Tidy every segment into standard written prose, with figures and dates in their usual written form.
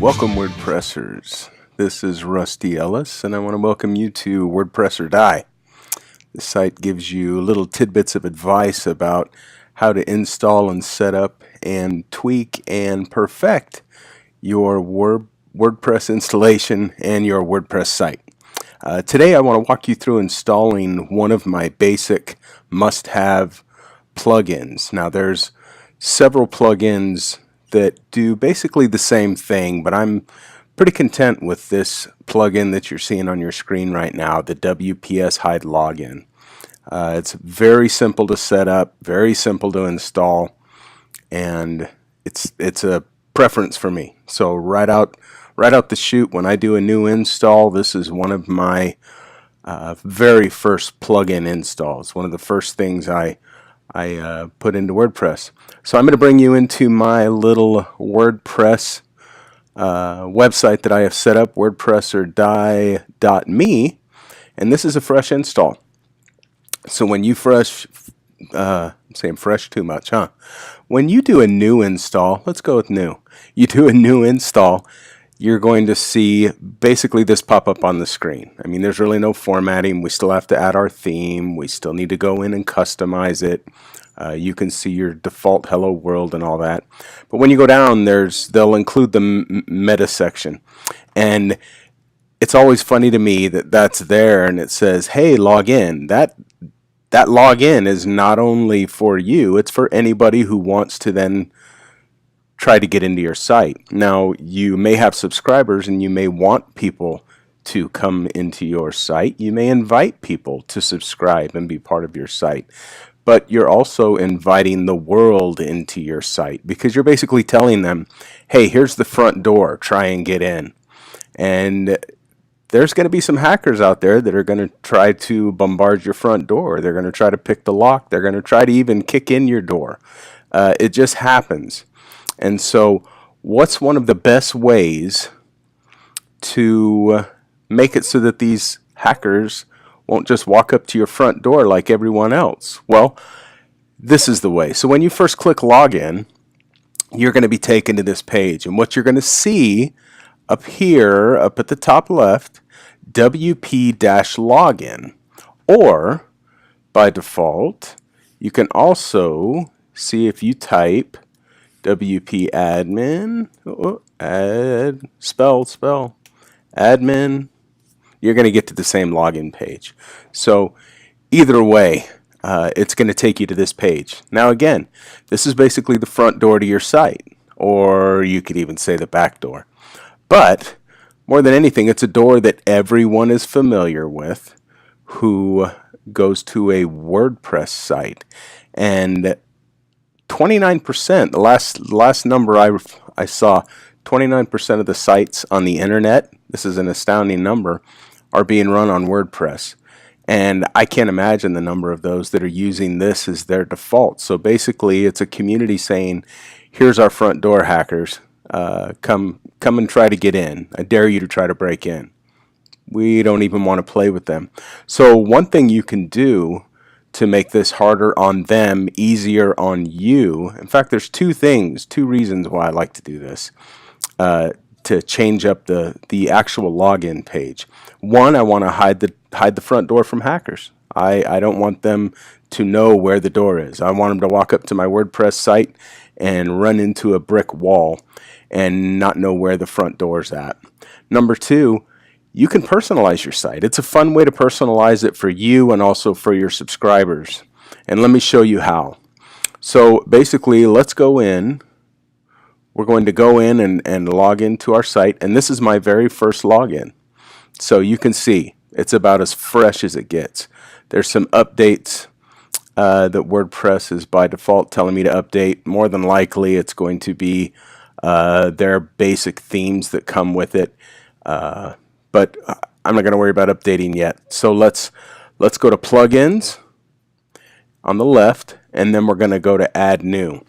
Welcome, WordPressers. This is Rusty Ellis, and I want to welcome you to WordPress or Die. This site gives you little tidbits of advice about how to install and set up and tweak and perfect your WordPress installation and your WordPress site. Today I want to walk you through installing one of my basic must-have plugins. Now there's several plugins that do basically the same thing, but I'm pretty content with this plugin that you're seeing on your screen right now, the WPS Hide Login. It's very simple to set up, very simple to install, and it's a preference for me. So right out the chute, when I do a new install, this is one of my very first plugin installs. One of the first things I put into WordPress. So I'm going to bring you into my little WordPress website that I have set up, wordpressorDie.me, and this is a fresh install. So when you I'm saying fresh too much, huh? When you do a new install, let's go with new. You do a new install, you're going to see basically this pop up on the screen. I mean, there's really no formatting. We still have to add our theme. We still need to go in and customize it. You can see your default hello world and all that. But when you go down, they'll include the meta section. And it's always funny to me that that's there and it says, hey, log in. That login is not only for you, it's for anybody who wants to then try to get into your site. Now, you may have subscribers and you may want people to come into your site. You may invite people to subscribe and be part of your site. But you're also inviting the world into your site because you're basically telling them, hey, here's the front door, try and get in. And there's going to be some hackers out there that are going to try to bombard your front door. They're going to try to pick the lock. They're going to try to even kick in your door. It just happens. And so what's one of the best ways to make it so that these hackers won't just walk up to your front door like everyone else? Well, this is the way. So when you first click login, you're going to be taken to this page. And what you're going to see up here, up at the top left, WP-login. Or, by default, you can also see if you type WP admin, spell, admin, you're going to get to the same login page. So either way, it's going to take you to this page. Now again, this is basically the front door to your site, or you could even say the back door. But more than anything, it's a door that everyone is familiar with who goes to a WordPress site. And 29%, the last number I saw, 29% of the sites on the internet, this is an astounding number, are being run on WordPress. And I can't imagine the number of those that are using this as their default. So basically, it's a community saying, here's our front door, hackers. Come and try to get in. I dare you to try to break in. We don't even want to play with them. So one thing you can do to make this harder on them, easier on you. In fact, there's two reasons why I like to do this. To change up the actual login page. One, I want to hide the front door from hackers. I don't want them to know where the door is. I want them to walk up to my WordPress site and run into a brick wall and not know where the front door's at. Number two, you can personalize your site. It's a fun way to personalize it for you and also for your subscribers. And let me show you how. So basically, let's go in. We're going to go in and log into our site. And this is my very first login. So you can see it's about as fresh as it gets. There's some updates that WordPress is by default telling me to update. More than likely, it's going to be their basic themes that come with it. But I'm not going to worry about updating yet. So let's go to plugins on the left, and then we're going to go to add new.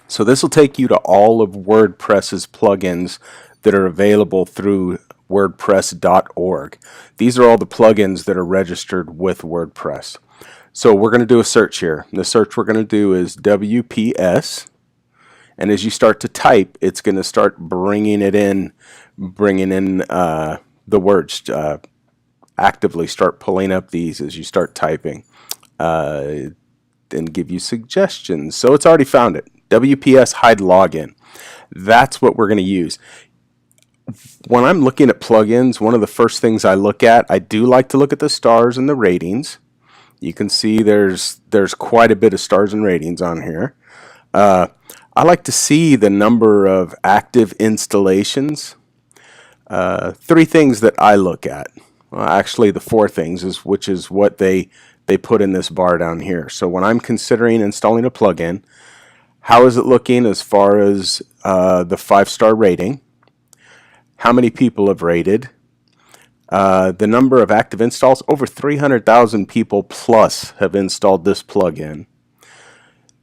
So this will take you to all of WordPress's plugins that are available through wordpress.org. These are all the plugins that are registered with WordPress. So we're going to do a search here. The search we're going to do is WPS, And as you start to type, it's going to start bringing in the words. Actively start pulling up these as you start typing, and give you suggestions. So it's already found it. WPS hide login. That's what we're going to use. When I'm looking at plugins, one of the first things I look at, I do like to look at the stars and the ratings. You can see there's quite a bit of stars and ratings on here. I like to see the number of active installations. Three things that I look at. Well, actually, the four things which is what they put in this bar down here. So when I'm considering installing a plugin, how is it looking as far as the 5-star rating? How many people have rated? The number of active installs, over 300,000 people plus have installed this plugin.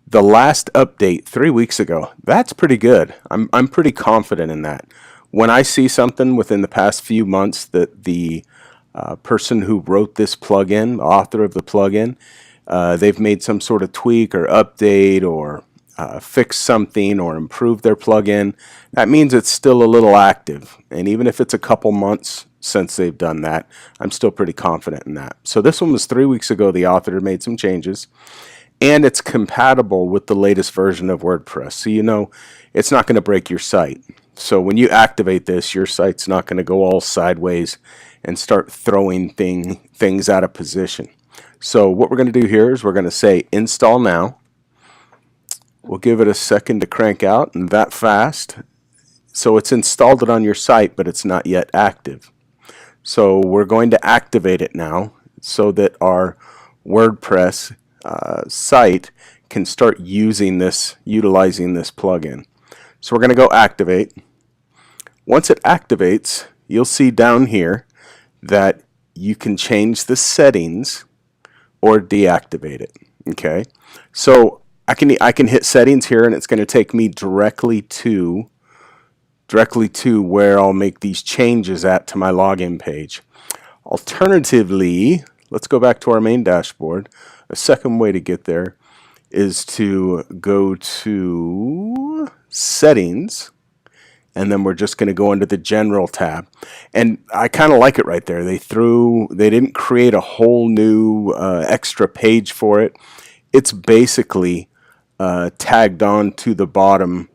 The last update 3 weeks ago, that's pretty good. I'm pretty confident in that. When I see something within the past few months that the person who wrote this plugin, the author of the plugin, they've made some sort of tweak or update or fix something or improve their plugin, that means it's still a little active. And even if it's a couple months since they've done that, I'm still pretty confident in that. So this one was 3 weeks ago. The author made some changes, and it's compatible with the latest version of WordPress. So you know it's not going to break your site. So when you activate this, your site's not going to go all sideways and start throwing things out of position. So what we're going to do here is we're going to say install now. We'll give it a second to crank out, and that fast. So it's installed it on your site, but it's not yet active. So we're going to activate it now so that our WordPress site can start utilizing this plugin. So we're going to go activate. Once it activates, you'll see down here that you can change the settings or deactivate it. Okay, so I can hit settings here, and it's going to take me directly to where I'll make these changes to my login page. Alternatively, let's go back to our main dashboard. A second way to get there is to go to settings, and then we're just going to go into the general tab. And I kind of like it right there. They didn't create a whole new extra page for it. It's basically tagged on to the bottom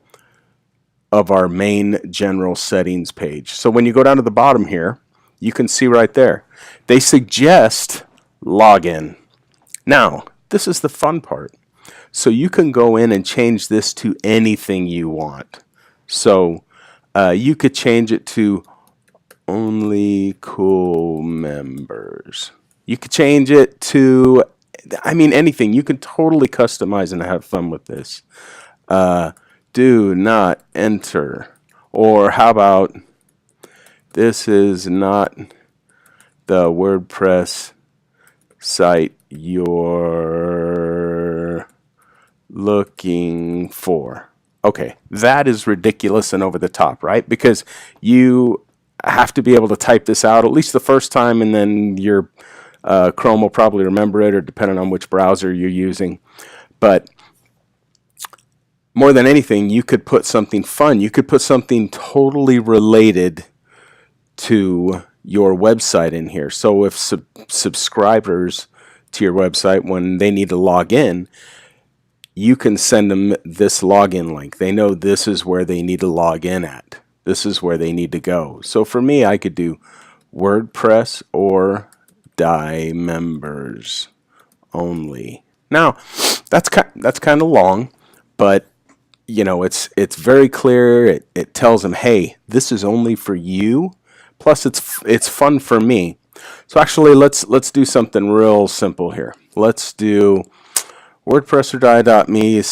of our main general settings page. So when you go down to the bottom here, you can see right there, they suggest login. Now, this is the fun part. So you can go in and change this to anything you want. So you could change it to only cool members. You could change it to, I mean, anything. You can totally customize and have fun with this. Do not enter. Or how about, this is not the WordPress site you're looking for. Okay, that is ridiculous and over the top, right? Because you have to be able to type this out at least the first time, and then your Chrome will probably remember it, or depending on which browser you're using. But more than anything, you could put something fun. You could put something totally related to your website in here. So if subscribers to your website, when they need to log in, you can send them this login link. They know this is where they need to log in at. This is where they need to go. So for me, I could do WordPress or die members only. Now, that's kind of long, but you know, it's very clear. It tells them, hey, this is only for you. Plus, it's fun for me. So actually, let's do something real simple here. Let's do WordPress/die.me/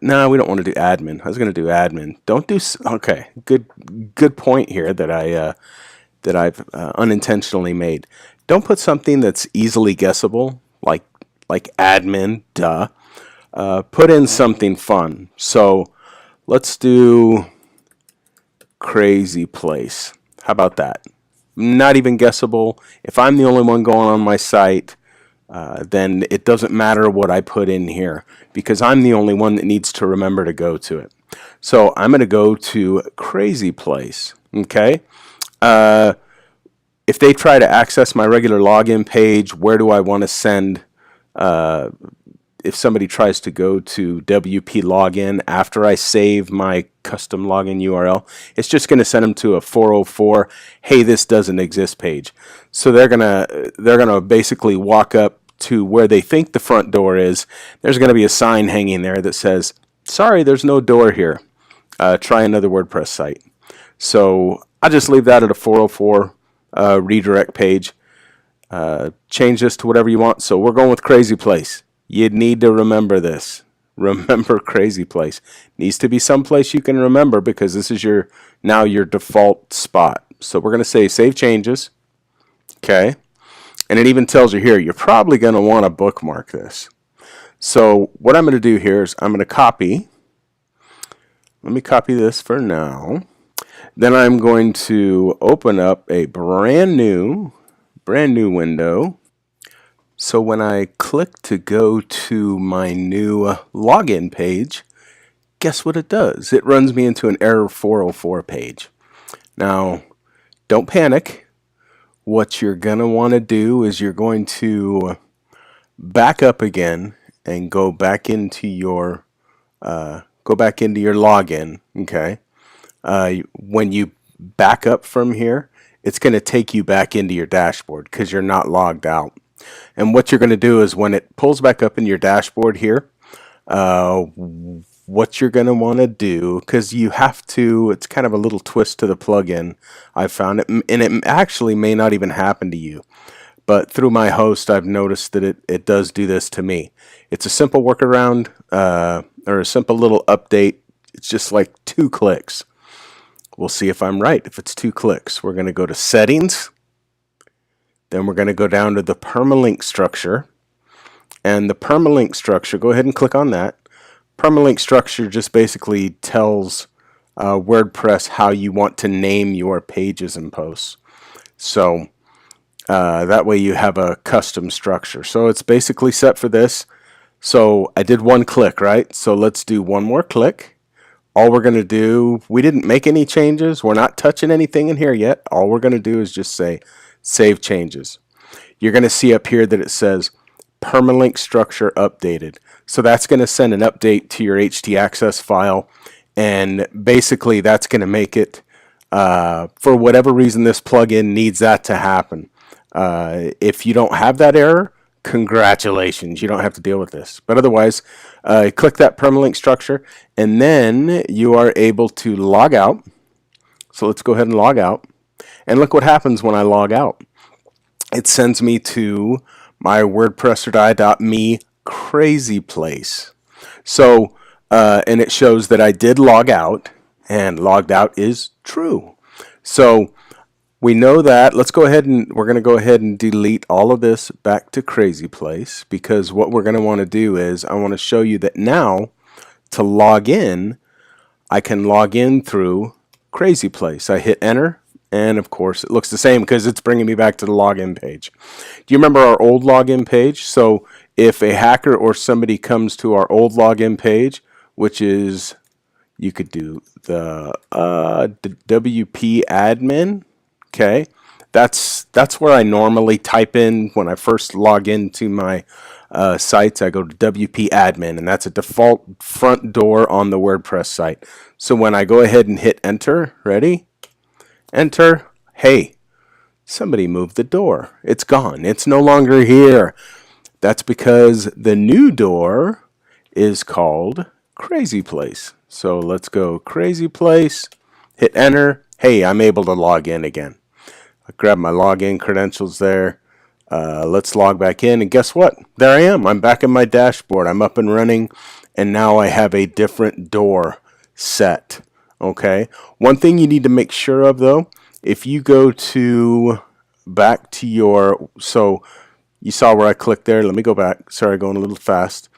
no, we don't want to do admin. I was going to do admin. Don't do, okay, good point here that I've unintentionally made. Don't put something that's easily guessable, like admin, duh. Put in something fun. So let's do crazy place. How about that? Not even guessable. If I'm the only one going on my site, then it doesn't matter what I put in here because I'm the only one that needs to remember to go to it. So I'm going to go to Crazy Place. Okay. If they try to access my regular login page, where do I want to send? If somebody tries to go to WP login after I save my custom login URL, it's just going to send them to a 404, hey, this doesn't exist page. So they're gonna basically walk up to where they think the front door is. There's going to be a sign hanging there that says, sorry, there's no door here. Try another WordPress site. So I'll just leave that at a 404 redirect page. Change this to whatever you want. So we're going with Crazy Place. You need to remember this. Remember Crazy Place. Needs to be someplace you can remember because this is now your default spot. So we're going to say Save Changes. Okay. And it even tells you here, you're probably going to want to bookmark this. So what I'm going to do here is I'm going to copy. Let me copy this for now. Then I'm going to open up a brand new window. So when I click to go to my new login page, guess what it does? It runs me into an error 404 page. Now, don't panic. What you're going to want to do is you're going to back up again and go back into your login. Okay. When you back up from here, it's going to take you back into your dashboard because you're not logged out. And what you're going to do is when it pulls back up in your dashboard here, what you're going to want to do, because you have to, it's kind of a little twist to the plugin. I found it, and it actually may not even happen to you. But through my host, I've noticed that it does do this to me. It's a simple workaround or a simple little update. It's just like 2 clicks. We'll see if I'm right. If it's 2 clicks, we're going to go to Settings. Then we're going to go down to the permalink structure. And the permalink structure, go ahead and click on that. Permalink structure just basically tells WordPress how you want to name your pages and posts. So that way you have a custom structure. So it's basically set for this. So I did 1 click, right? So let's do 1 more click. All we're going to do, we didn't make any changes. We're not touching anything in here yet. All we're going to do is just say Save Changes. You're going to see up here that it says permalink structure updated. So that's going to send an update to your htaccess file, and basically that's going to make it, for whatever reason this plugin needs that to happen. If you don't have that error, congratulations, you don't have to deal with this. But otherwise, click that permalink structure, and then you are able to log out. So let's go ahead and log out. And look what happens when I log out. It sends me to my WordPress.me Crazy Place. So, and it shows that I did log out, and logged out is true. So we know that. Let's go ahead and we're going to go ahead and delete all of this back to Crazy Place, because what we're going to want to do is I want to show you that now to log in, I can log in through Crazy Place. I hit enter, and of course it looks the same because it's bringing me back to the login page. Do you remember our old login page? So if a hacker or somebody comes to our old login page, which is, you could do the WP admin. Okay, that's where I normally type in when I first log into my sites. I go to WP admin, and that's a default front door on the WordPress site. So when I go ahead and hit enter, ready? Enter. Hey, somebody moved the door. It's gone. It's no longer here. That's because the new door is called Crazy Place. So let's go Crazy Place, hit enter. Hey, I'm able to log in again. I grab my login credentials there. Let's log back in, and guess what? There I am. I'm back in my dashboard. I'm up and running, and now I have a different door set. Okay. One thing you need to make sure of, though, if you go to back to your, so you saw where I clicked there. Let me go back. Sorry, going a little fast.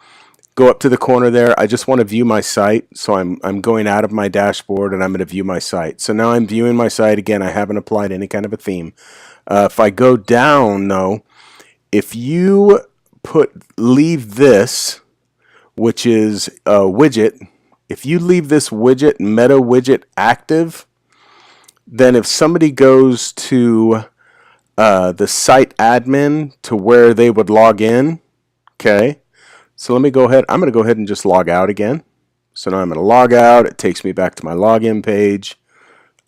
Go up to the corner there. I just want to view my site. So I'm going out of my dashboard, and I'm going to view my site. So now I'm viewing my site again. I haven't applied any kind of a theme. If I go down, though, if you leave this, which is a widget, if you leave this widget, meta widget, active, then if somebody goes to the site admin to where they would log in, okay, so let me go ahead, I'm going to go ahead and just log out again. So now I'm going to log out. It takes me back to my login page.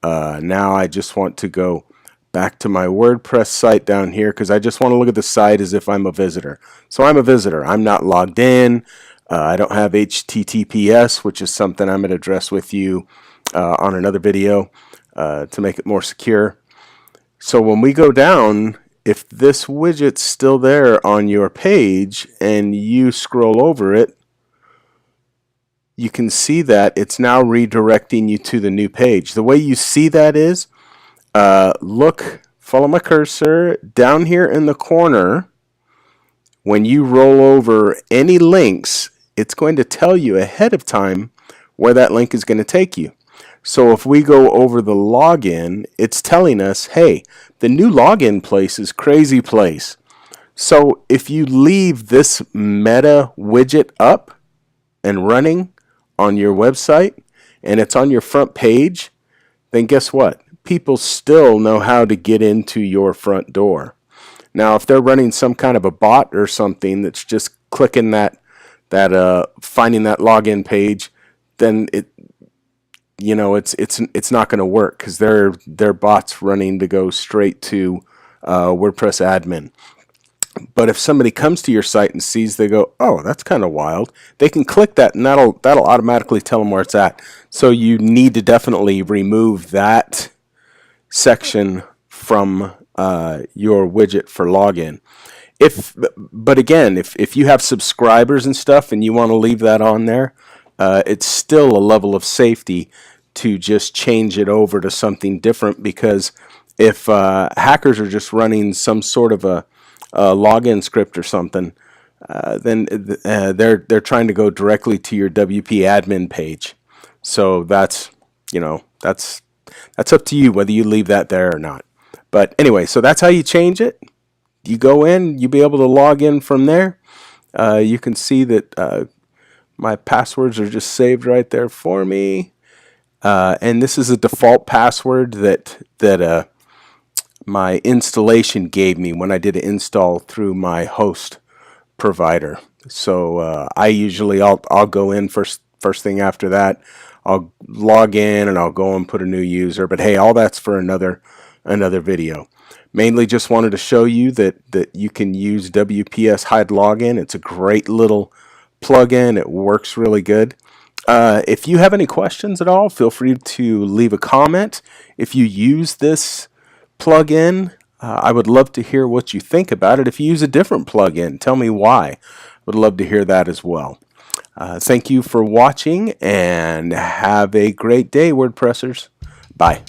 Now I just want to go back to my WordPress site down here because I just want to look at the site as if I'm a visitor. So I'm a visitor. I'm not logged in. I don't have HTTPS, which is something I'm going to address with you on another video to make it more secure. So when we go down, if this widget's still there on your page and you scroll over it, you can see that it's now redirecting you to the new page. The way you see that is, look, follow my cursor, down here in the corner, when you roll over any links, it's going to tell you ahead of time where that link is going to take you. So if we go over the login, it's telling us, hey, the new login place is crazy place. So if you leave this meta widget up and running on your website and it's on your front page, then guess what? People still know how to get into your front door. Now, if they're running some kind of a bot or something that's just clicking that finding that login page, then it's not going to work because they're bots running to go straight to WordPress admin. But if somebody comes to your site and sees, they go, oh, that's kind of wild, they can click that and that'll automatically tell them where it's at. So you need to definitely remove that section from your widget for login. But again, if you have subscribers and stuff and you want to leave that on there, it's still a level of safety to just change it over to something different, because if hackers are just running some sort of a login script or something, then they're trying to go directly to your WP admin page. So that's up to you whether you leave that there or not. But anyway, so that's how you change it. You go in, you'll be able to log in from there. You can see that my passwords are just saved right there for me. And this is a default password that my installation gave me when I did an install through my host provider. So I'll go in first thing after that. I'll log in and I'll go and put a new user. But hey, all that's for another video. Mainly just wanted to show you that you can use WPS hide login. It's a great little plugin. It works really good. If you have any questions at all, feel free to leave a comment. If you use this plugin, I would love to hear what you think about it. If you use a different plugin, tell me why. Would love to hear that as well. Thank you for watching and have a great day, WordPressers. Bye.